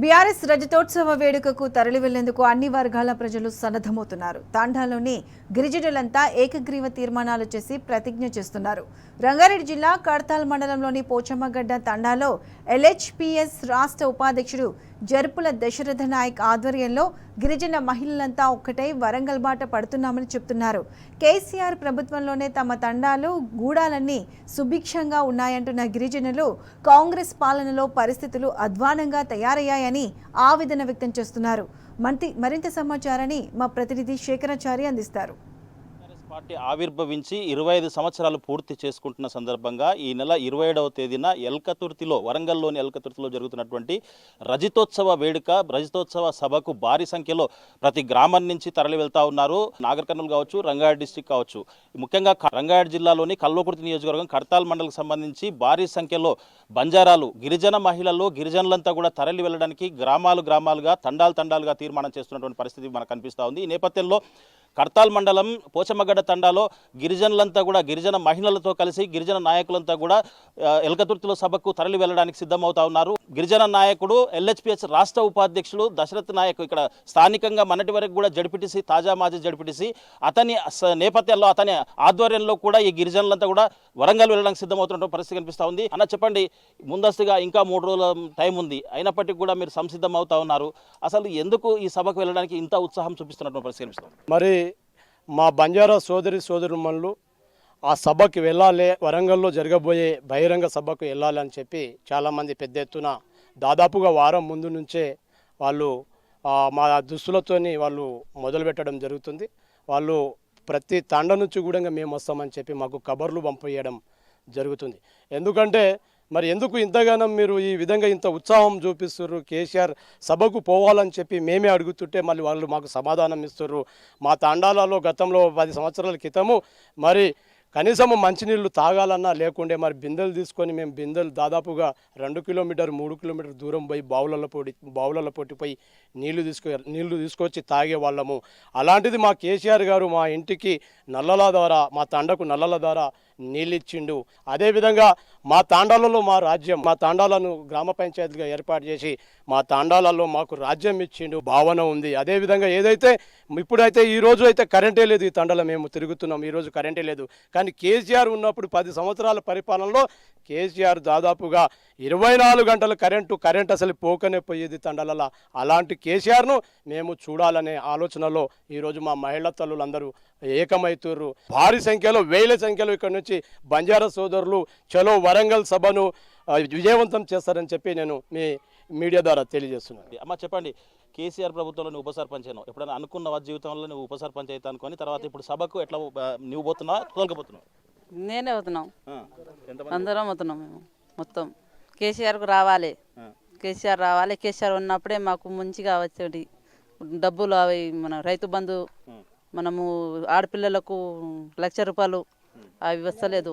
BRS రజతోత్సవ వేడుకకు తరలి వెళ్లేందుకు అన్ని వర్గాల ప్రజలు సన్నద్ధమవుతున్నారు. తాండాలోని గిరిజనులంతా ఏకగ్రీవ తీర్మానాలు చేసి ప్రతిజ్ఞ చేస్తున్నారు. రంగారెడ్డి జిల్లా కడతాల్ మండలంలోని పోచమ్మగడ్డ తండాలో ఎల్హెచ్పీఎస్ రాష్ట్ర ఉపాధ్యక్షుడు జర్పుల దశరథ నాయక్ ఆధ్వర్యంలో గిరిజన మహిళలంతా ఒక్కటై వరంగల్ బాట పడుతున్నామని చెప్తున్నారు. కేసీఆర్ ప్రభుత్వంలోనే తమ తండాలు గూడాలన్నీ సుభిక్షంగా ఉన్నాయంటున్న గిరిజనులు కాంగ్రెస్ పాలనలో పరిస్థితులు అధ్వానంగా తయారయ్యాయని ఆవేదన వ్యక్తం చేస్తున్నారు. మరింత సమాచారాన్ని మా ప్రతినిధి శేఖరాచారి అందిస్తారు. పార్టీ ఆవిర్భవించి 25 సంవత్సరాలు పూర్తి చేసుకుంటున్న సందర్భంగా ఈ నెల 27వ తేదీన ఎల్కతుర్తిలో వరంగల్లోని ఎల్కతుర్తిలో జరుగుతున్నటువంటి రజతోత్సవ సభకు భారీ సంఖ్యలో ప్రతి గ్రామం నుంచి తరలి వెళ్తా ఉన్నారు. నాగర్ కర్నూలు కావచ్చు, రంగారెడ్డి డిస్టిక్ కావచ్చు. ముఖ్యంగా రంగారెడ్డి జిల్లాలోని కల్వకుర్తి నియోజకవర్గం కడతాల్ మండలకు సంబంధించి భారీ సంఖ్యలో బంజారాలు గిరిజన మహిళలు గిరిజనులంతా కూడా తరలి వెళ్ళడానికి గ్రామాలుగా తండాలుగా తీర్మానం చేస్తున్నటువంటి పరిస్థితి మనకు కనిపిస్తూ ఉంది. ఈ నేపథ్యంలో కడతాల్ మండలం పోచమ్మగడ్డ తండాలో గిరిజనులంతా కూడా గిరిజన మహిళలతో కలిసి గిరిజన నాయకులంతా కూడా ఎల్కతుర్తిలో సభకు తరలి వెళ్ళడానికి సిద్ధమవుతా ఉన్నారు. గిరిజన నాయకుడు ఎల్హెచ్పిఎస్ రాష్ట్ర ఉపాధ్యక్షులు దశరథ్ నాయక్ ఇక్కడ స్థానికంగా మొన్నటి వరకు కూడా జడ్పీటీసీ మాజీ జడ్పీటీసీ అతని నేపథ్యంలో అతని ఆధ్వర్యంలో కూడా ఈ గిరిజనులంతా కూడా వరంగల్ వెళ్ళడానికి సిద్ధమవుతున్న పరిస్థితి కనిపిస్తూ ఉంది. అన్న చెప్పండి, ముందస్తుగా ఇంకా 3 రోజుల టైం ఉంది, అయినప్పటికీ కూడా మీరు సంసిద్ధం అవుతా ఉన్నారు. అసలు ఎందుకు ఈ సభకు వెళ్ళడానికి ఇంత ఉత్సాహం చూపిస్తున్నటువంటి పరిస్థితి కనిపిస్తుంది? మరి మా బంజారా సోదరుమణులు ఆ సభకి వెళ్ళాలి, వరంగల్లో జరగబోయే బహిరంగ సభకు వెళ్ళాలి అని చెప్పి చాలామంది పెద్ద ఎత్తున దాదాపుగా వారం ముందు నుంచే వాళ్ళు మా దుస్తులతోని వాళ్ళు మొదలుపెట్టడం జరుగుతుంది. వాళ్ళు ప్రతి తండ నుంచి కూడా మేము వస్తామని చెప్పి మాకు కబర్లు పంపించడం జరుగుతుంది. ఎందుకంటే మరి ఎందుకు ఇంతగానో మీరు ఈ విధంగా ఇంత ఉత్సాహం చూపిస్తున్నారు? కేసీఆర్ సభకు పోవాలని చెప్పి మేమే అడుగుతుంటే మళ్ళీ వాళ్ళు మాకు సమాధానం ఇస్తున్నారు. మా తాండాలలో గతంలో 10 సంవత్సరాల క్రితము మరి కనీసము మంచినీళ్ళు తాగాలన్నా లేకుండే మరి బిందెలు తీసుకొని మేము బిందెలు దాదాపుగా 2 కిలోమీటర్ 3 కిలోమీటర్ దూరం పోయి బావులలో పోయి నీళ్లు తీసుకొచ్చి తాగే వాళ్ళము. అలాంటిది మా కేసీఆర్ గారు మా ఇంటికి నల్లల ద్వారా, మా తండకు నల్లల ద్వారా నీళ్ళు ఇచ్చిండు. అదేవిధంగా మా తాండాలలో మా తాండాలను గ్రామ పంచాయతీగా ఏర్పాటు చేసి మా తాండాలలో మాకు రాజ్యం ఇచ్చిండు భావన ఉంది. అదేవిధంగా ఇప్పుడైతే ఈ రోజు అయితే కరెంటే లేదు, ఈ తండాలో మేము తిరుగుతున్నాం, ఈరోజు కరెంటే లేదు. కానీ కేసీఆర్ ఉన్నప్పుడు 10 సంవత్సరాల పరిపాలనలో కేసీఆర్ దాదాపుగా 24 గంటలు కరెంట్ అసలు పోకనే పోయేది తండాలలో. అలాంటి కేసీఆర్ను మేము చూడాలనే ఆలోచనలో ఈరోజు మా మహిళా తల్లులందరూ ఏకమవుతుర్రు. భారీ సంఖ్యలో వేల సంఖ్యలో ఇక్కడ నుంచి బంజారా సోదరులు చలో వరంగల్ సభను విజయవంతం చేస్తారని చెప్పి నేను మీ మీడియా ద్వారా తెలియజేస్తున్నాను. అమ్మ చెప్పండి, కేసీఆర్ ప్రభుత్వంలో నువ్వు ఉప సర్పంచ్ అయినావు, ఎప్పుడైనా అనుకున్న జీవితంలో నువ్వు ఉప సర్పంచ్ అయితే అనుకొని తర్వాత ఇప్పుడు సభకు ఎట్లా నువ్వు పోతున్నావా, తోలుకపోతున్నావు? నేనే అవుతున్నాం, అందరం అవుతున్నాం. మేము మొత్తం కేసీఆర్కు రావాలి, కేసీఆర్ ఉన్నప్పుడే మాకు మంచిగా వచ్చేది డబ్బులు. అవి మన రైతు బంధు, మనము ఆడపిల్లలకు 1,00,000 రూపాయలు అవి వస్తలేదు.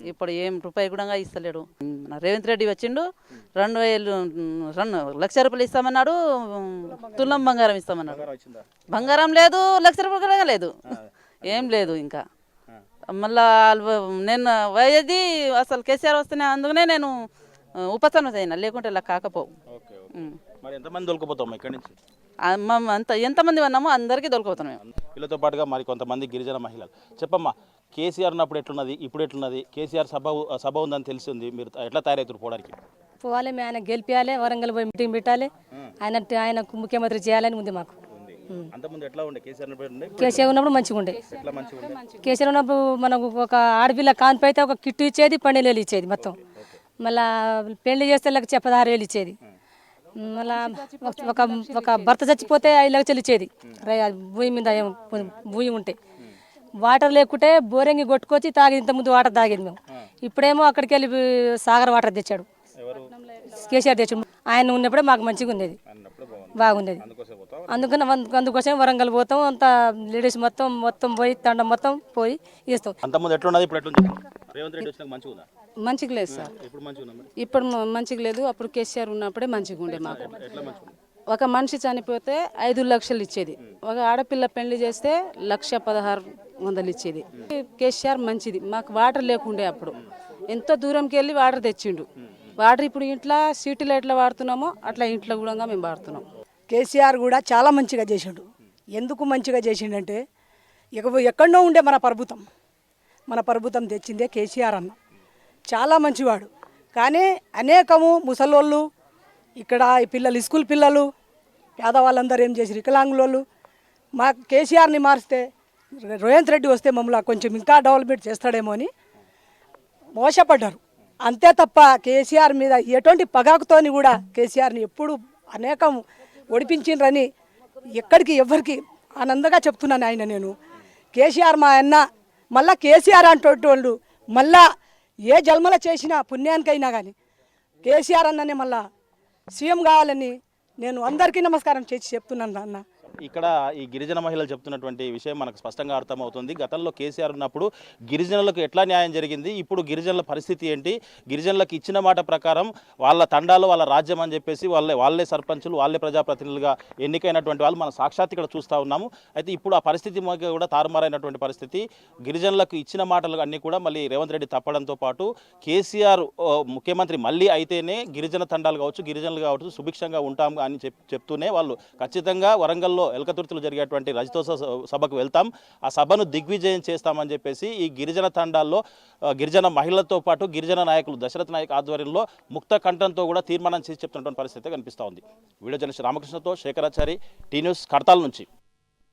ఇప్పుడు ఏం రూపాయి కూడా ఇస్తలేడు. రేవంత్ రెడ్డి వచ్చిండు, 2,00,000 రూపాయలు ఇస్తామన్నాడు, తులం బంగారం ఇస్తామన్నాడు. బంగారం లేదు, 1,00,000 రూపాయలు కూడా లేదు, ఏం లేదు. ఇంకా మళ్ళా నేను పోయేది అసలు కేసీఆర్ వస్తేనే, అందుకనే నేను ఉపసర్పంచ్ అయినా, లేకుంటే ఇలా కాకపోవు. ఎంతమంది ఉన్నామో అందరికీ దొరికిపోతున్నాం మేము. వీళ్ళతో పాటుగా మరి కొంతమంది గిరిజన మహిళలు. చెప్పమ్మా, కేసీఆర్ ఉన్నప్పుడు ఎట్లున్నది, ఇప్పుడు ఎట్లున్నది? కేసీఆర్ సభ ఉందని తెలిసింది, మీరు ఎట్లా తయారవుతారు పోవడానికి? పోవాలి, మేము ఆయన గెలిపించాలి, వరంగల్ పోయి మీటింగ్ పెట్టాలి, ఆయనకు ముఖ్యమంత్రి చేయాలని ఉంది మాకు. కేసీఆర్ ఉన్నప్పుడు మంచిగా ఉండే. కేసీఆర్ ఉన్నప్పుడు మనకు ఒక ఆడపిల్ల కాన్పు అయితే ఒక కిట్టు ఇచ్చేది, 12,000 ఇచ్చేది మొత్తం. మళ్ళా పెళ్లి చేస్తే 16,000 ఇచ్చేది. మళ్ళా ఒక భర్త చచ్చిపోతే 5,00,000 ఇచ్చేది. భూమి మీద భూమి ఉంటే వాటర్ లేకుంటే బోరింగ్ కొట్టుకొచ్చి తాగేది. ఇంతకుముందు వాటర్ తాగేది మేము. ఇప్పుడేమో అక్కడికి వెళ్ళి సాగర్ వాటర్ తెచ్చాడు, కేసీఆర్ తెచ్చాడు. ఆయన ఉన్నప్పుడే మాకు మంచిగా ఉండేది, బాగుండేది. అందుకోసం వరంగల్ పోతాం, అంత లేడీస్ మొత్తం పోయి తండ మొత్తం పోయి ఇస్తాం. మంచిగా లేదు సార్, ఇప్పుడు మంచిగా లేదు. అప్పుడు కేసీఆర్ ఉన్నప్పుడే మంచిగా ఉండే మాకు. ఒక మనిషి చనిపోతే 5 లక్షలు ఇచ్చేది, ఒక ఆడపిల్ల పెళ్లి చేస్తే 1,16,100 ఇచ్చేది. కేసీఆర్ మంచిది. మాకు వాటర్ లేకుండే, అప్పుడు ఎంతో దూరంకి వెళ్ళి వాటర్ తెచ్చిండు. వాటర్ ఇప్పుడు ఇంట్లో సిటీలో ఎట్లా వాడుతున్నామో అట్లా ఇంట్లో కూడా మేము వాడుతున్నాం. కేసీఆర్ కూడా చాలా మంచిగా చేసిండు. ఎందుకు మంచిగా చేసిండంటే ఎక్కడో ఉండే మన ప్రభుత్వం తెచ్చిందే కేసీఆర్ అన్న. చాలా మంచివాడు. కానీ అనేకము ముసలోళ్ళు ఇక్కడ ఈ పిల్లలు స్కూల్ పిల్లలు పేదవాళ్ళందరూ ఏం చేసి వికలాంగులు మా కేసీఆర్ని మారిస్తే రేవంత్ రెడ్డి వస్తే మమ్మల్ని కొంచెం ఇంకా డెవలప్మెంట్ చేస్తాడేమో అని మోసపడ్డారు. అంతే తప్ప కేసీఆర్ మీద ఎటువంటి పగాకుతోని కూడా కేసీఆర్ని ఎప్పుడు అనేకం ఓడిపించిండ్రని ఎక్కడికి ఎవరికి ఆనందంగా చెప్తున్నాను. నేను కేసీఆర్ మా అన్న మళ్ళా కేసీఆర్ అంటోళ్ళు మళ్ళా ఏ జన్మల చేసినా పుణ్యానికైనా కానీ కేసీఆర్ అన్ననే మళ్ళా సీఎం కావాలని నేను అందరికీ నమస్కారం చేసి చెప్తున్నాను అన్న. ఇక్కడ ఈ గిరిజన మహిళలు చెప్తున్నటువంటి విషయం మనకు స్పష్టంగా అర్థమవుతుంది. గతంలో కేసీఆర్ ఉన్నప్పుడు గిరిజనులకు ఎట్లా న్యాయం జరిగింది, ఇప్పుడు గిరిజనుల పరిస్థితి ఏంటి, గిరిజనులకు ఇచ్చిన మాట ప్రకారం వాళ్ళ తండాలు వాళ్ళ రాజ్యం అని చెప్పేసి వాళ్ళే సర్పంచులు, వాళ్ళే ప్రజాప్రతినిధులుగా ఎన్నికైనటువంటి వాళ్ళు మనం సాక్షాత్ ఇక్కడ చూస్తూ ఉన్నాము. అయితే ఇప్పుడు ఆ పరిస్థితి కూడా తారుమారైనటువంటి పరిస్థితి. గిరిజనులకు ఇచ్చిన మాటలు అన్నీ కూడా మళ్ళీ రేవంత్ రెడ్డి తప్పడంతో పాటు కేసీఆర్ ముఖ్యమంత్రి మళ్ళీ అయితేనే గిరిజన తండాలు కావచ్చు, గిరిజనులు కావచ్చు సుభిక్షంగా ఉంటాం అని చెప్తూనే వాళ్ళు ఖచ్చితంగా వరంగల్లో ఎల్కతుర్తిలో జరిగేటువంటి రజతోత్సవ సభకు వెళ్తాం, ఆ సభను దిగ్విజయం చేస్తామని చెప్పేసి ఈ గిరిజన తండాల్లో గిరిజన మహిళలతో పాటు గిరిజన నాయకులు దశరథ నాయక్ ఆధ్వర్యంలో ముక్త కంఠంతో కూడా తీర్మానం చేసి చెప్తున్నటువంటి పరిస్థితి కనిపిస్తూ ఉంది. వీడియో జర్నలిస్ట్ రామకృష్ణతో శేఖరాచారి, టీ న్యూస్, కడతాల్ నుంచి.